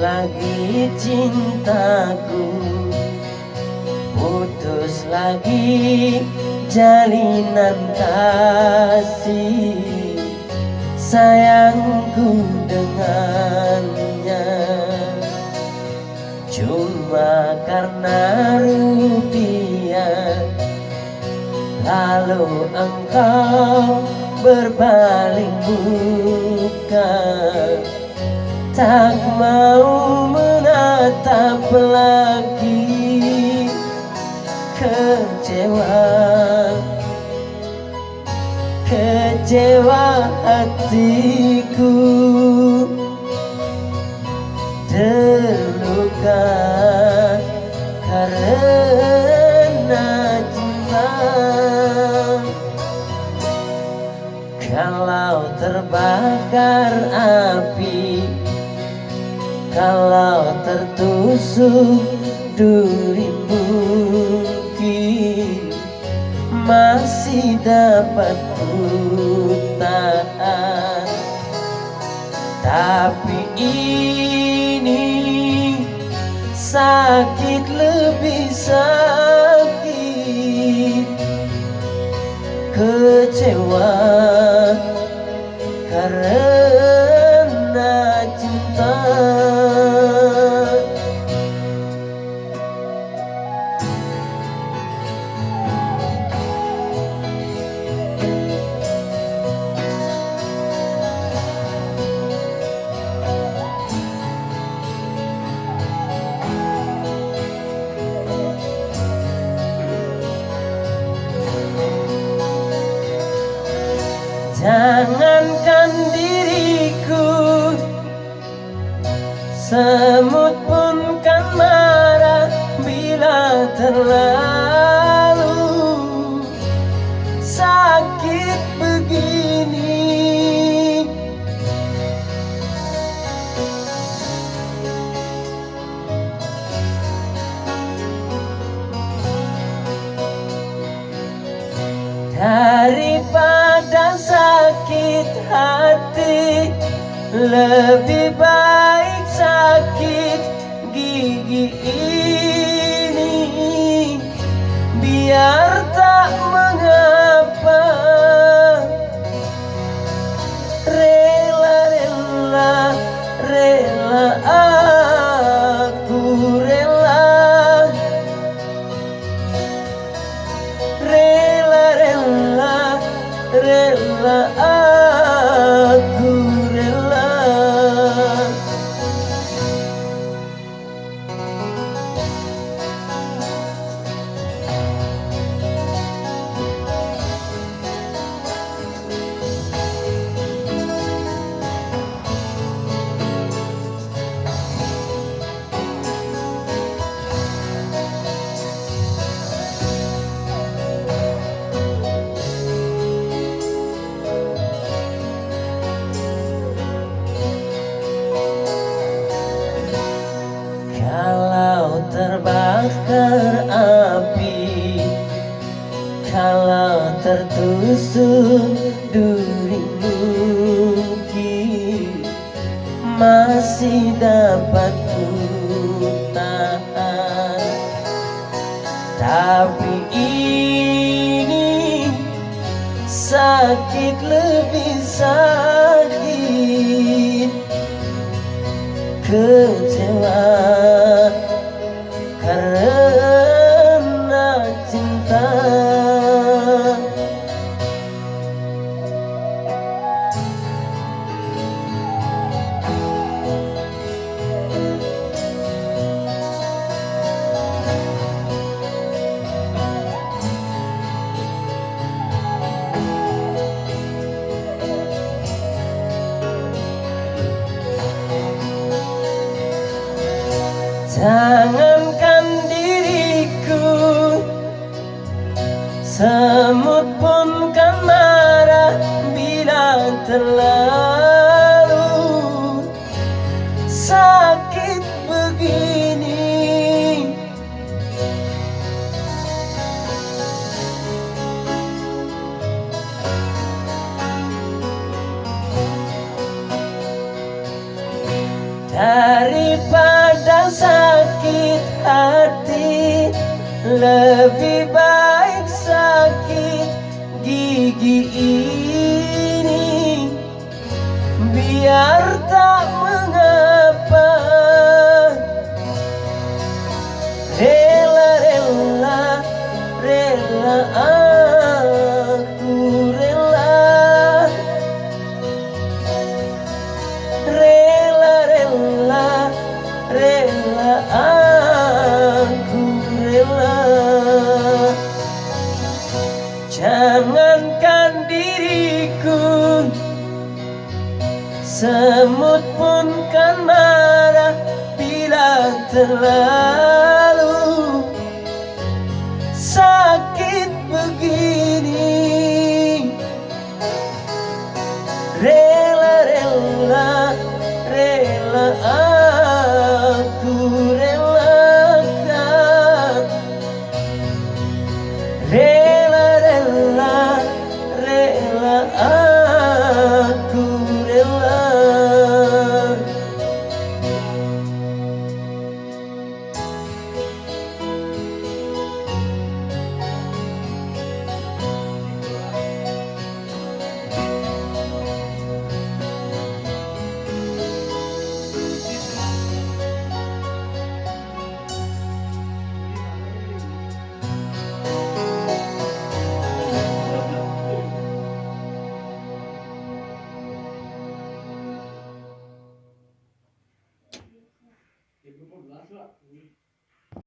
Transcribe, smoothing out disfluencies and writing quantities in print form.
lagi cintaku, putus lagi jalinan kasih sayangku dengannya. Cuma karena rupiah, lalu engkau berpaling muka, tak mau menatap lagi. Kecewa, kecewa hatiku, terluka karena cinta. Kalau terbakar api, kalau tertusuk duri, mungkin masih dapat ku tahan. Tapi ini sakit, lebih sakit. Kecewa karena cinta. Jangankan diriku, semut pun kan marah bila terlalu sakit begini. Daripada sakit hati, lebih baik sakit gigi ini. Biar tak mengapa, rela-rela, rela aku rela, rela-rela, rela aku rela. Kalau terbakar api, kalau tertusuk duri, mungkin masih dapat ku tahan. Tapi ini sakit, lebih sakit. Kecewa karena cinta. Jangankan diriku, semut pun kan marah bila terlalu sakit begini. Daripada sakit hati, lebih baik sakit gigi ini. Biar tak mengapa, rela-rela, rela aku rela, rela-rela, rela aku rela. Jangankan diriku, semut pun kan marah bila terlalu sakit begini. Rela-rela, rela aku relakan, rela-rela, rela aku rela.